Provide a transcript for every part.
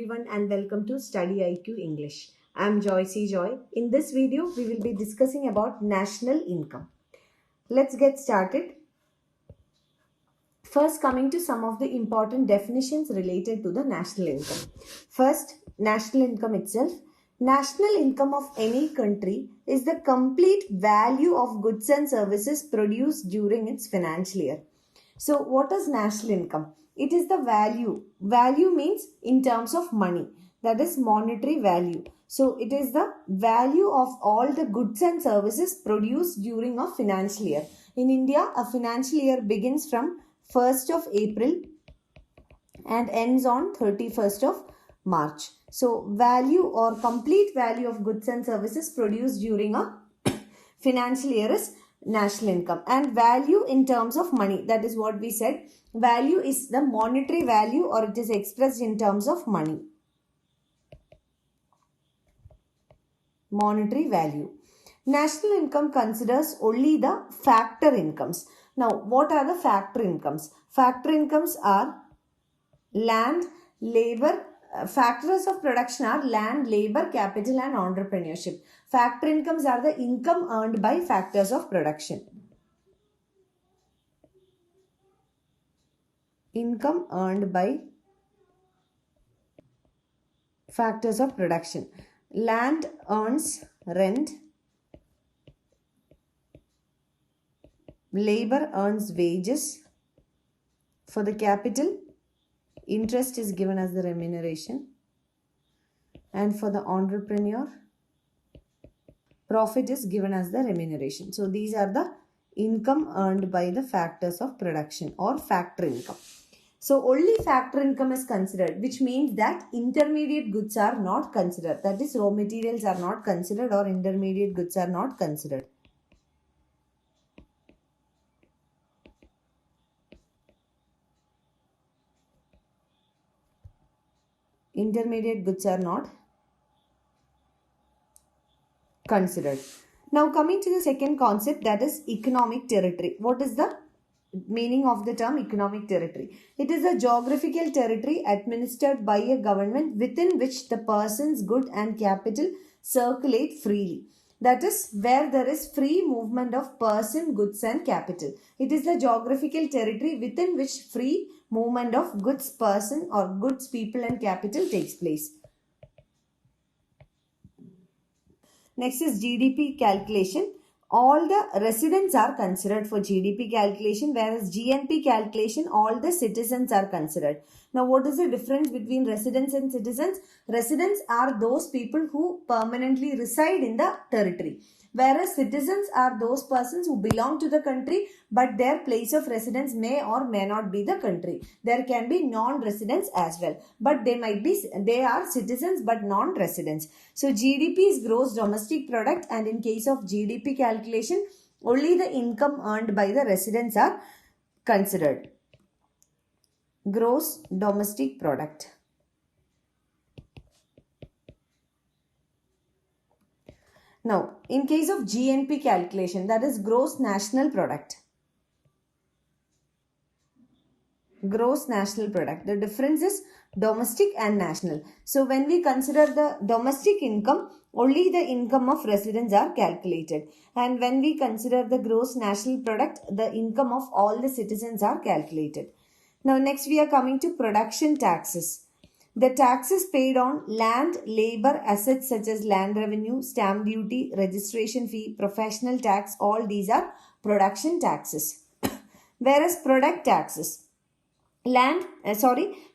everyone and welcome to Study IQ English. I am Joycey Joy. In this video, we will be discussing about national income. Let's get started. First, coming to some of the important definitions related to the national income. First, national income itself. National income of any country is the complete value of goods and services produced during its financial year. So, what is national income? It is the value. Value means in terms of money. That is monetary value. So, it is the value of all the goods and services produced during a financial year. In India, a financial year begins from 1st of April and ends on 31st of March. So, value or complete value of goods and services produced during a financial year is national income. And value in terms of money, that is what we said. Value is the monetary value or it is expressed in terms of money. Monetary value. National income considers only the factor incomes. Now, what are the factor incomes? Factor incomes are land, labor. Factors of production are land, labor, capital and entrepreneurship. Factor incomes are the income earned by factors of production. Income earned by factors of production. Land earns rent. Labor earns wages. For the capital, interest is given as the remuneration. And for the entrepreneur, profit is given as the remuneration. So these are the income earned by the factors of production or factor income. So only factor income is considered, which means that intermediate goods are not considered. That is, raw materials are not considered or intermediate goods are not considered. Intermediate goods are not considered. Now coming to the second concept, that is economic territory. What is the meaning of the term economic territory? It is a geographical territory administered by a government within which the persons, good and capital circulate freely. That is where there is free movement of person, goods and capital. It is the geographical territory within which free movement of goods, person or goods, people and capital takes place. Next is GDP calculation. All the residents are considered for GDP calculation, whereas GNP calculation, all the citizens are considered. Now, what is the difference between residents and citizens? Residents are those people who permanently reside in the territory, whereas citizens are those persons who belong to the country, but their place of residence may or may not be the country. There can be non-residents as well, but they are citizens but non-residents. So GDP is gross domestic product, and in case of GDP calculation, only the income earned by the residents are considered. Gross domestic product. Now, in case of GNP calculation, that is gross national product. Gross national product. The difference is domestic and national. So, when we consider the domestic income, only the income of residents are calculated. And when we consider the gross national product, the income of all the citizens are calculated. Now, next we are coming to production taxes. The taxes paid on land, labor, assets such as land revenue, stamp duty, registration fee, professional tax, all these are production taxes. Whereas product taxes,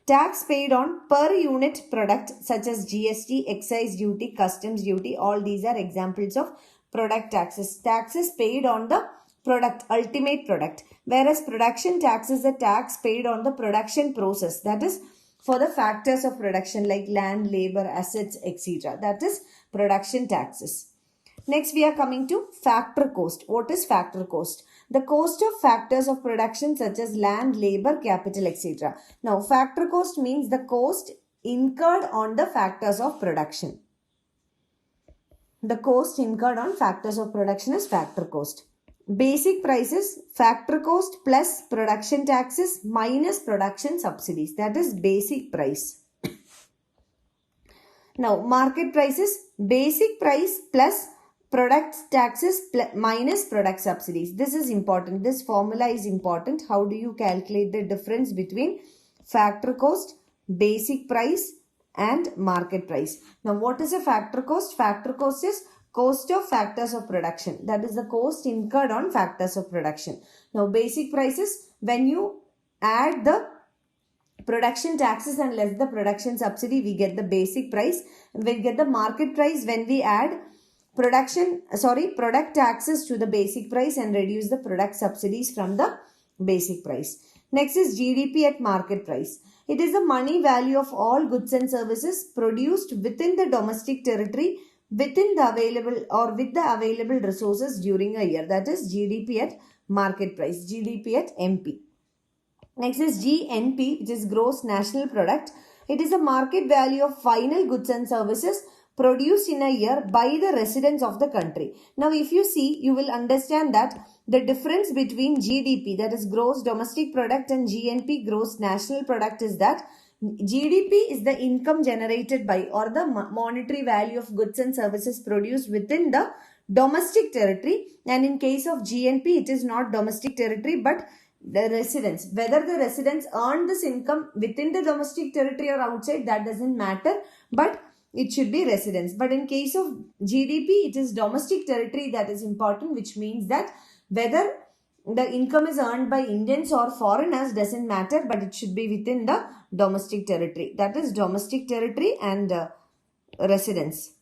tax paid on per unit product such as GST, excise duty, customs duty, all these are examples of product taxes. Taxes paid on the product, ultimate product. Whereas production tax is the tax paid on the production process. That is for the factors of production like land, labor, assets, etc. That is production taxes. Next we are coming to factor cost. What is factor cost? The cost of factors of production such as land, labor, capital, etc. Now factor cost means the cost incurred on the factors of production. The cost incurred on factors of production is factor cost. Basic prices, factor cost plus production taxes minus production subsidies. That is basic price. Now, market price is basic price plus product taxes minus product subsidies. This is important. This formula is important. How do you calculate the difference between factor cost, basic price and market price? Now, what is a factor cost? Factor cost is cost of factors of production. That is the cost incurred on factors of production. Now, basic price is when you add the production taxes and less the production subsidy, we get the basic price. We get the market price when we add product taxes to the basic price and reduce the product subsidies from the basic price. Next is GDP at market price. It is the money value of all goods and services produced within the domestic territory within the available or with the available resources during a year. That is GDP at market price, GDP at MP. Next is GNP, which is gross national product. It is the market value of final goods and services produced in a year by the residents of the country. Now, if you see, you will understand that the difference between GDP, that is gross domestic product, and GNP, gross national product, is that GDP is the income generated by or the monetary value of goods and services produced within the domestic territory, and in case of GNP, it is not domestic territory but the residents. Whether the residents earn this income within the domestic territory or outside, that doesn't matter, but it should be residents. But in case of GDP, it is domestic territory that is important, which means that whether the income is earned by Indians or foreigners doesn't matter, but it should be within the domestic territory. That is domestic territory and residents.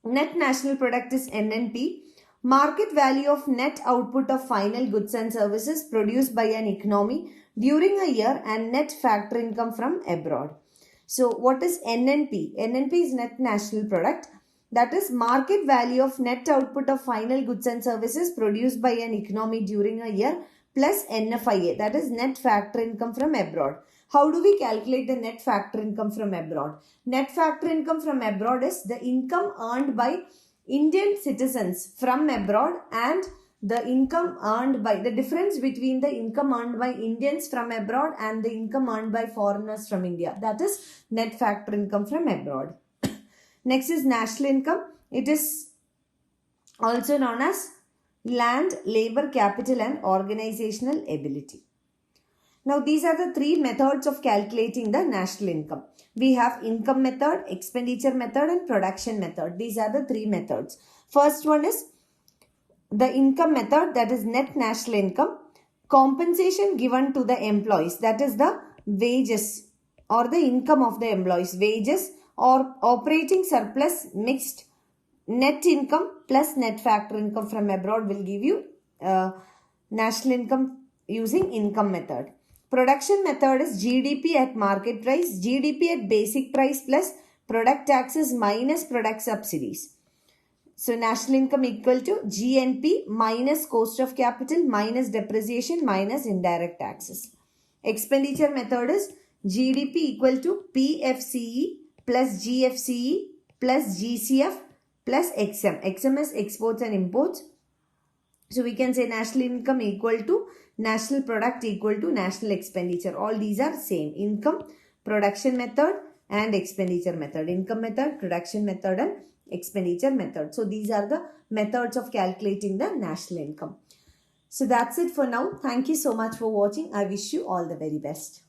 Net national product is NNP. Market value of net output of final goods and services produced by an economy during a year and net factor income from abroad. So what is NNP? NNP is net national product. That is market value of net output of final goods and services produced by an economy during a year plus NFIA. That is net factor income from abroad. How do we calculate the net factor income from abroad? Net factor income from abroad is the income earned by Indian citizens from abroad and the income earned by the difference between the income earned by Indians from abroad and the income earned by foreigners from India. That is net factor income from abroad. Next is national income. It is also known as land, labor, capital and organizational ability. Now these are the three methods of calculating the national income. We have income method, expenditure method and production method. These are the three methods. First one is the income method, that is net national income. Compensation given to the employees, that is the wages or the income of the employees, wages or operating surplus mixed net income plus net factor income from abroad will give you national income using income method. Production method is GDP at market price, GDP at basic price plus product taxes minus product subsidies. So national income equal to GNP minus cost of capital minus depreciation minus indirect taxes. Expenditure method is GDP equal to PFCE plus GFCE plus GCF plus XM. XM is exports and imports. So we can say national income equal to national product equal to national expenditure. All these are same. Income, production method and expenditure method. Income method, production method and expenditure method. So these are the methods of calculating the national income. So that's it for now. Thank you so much for watching. I wish you all the very best.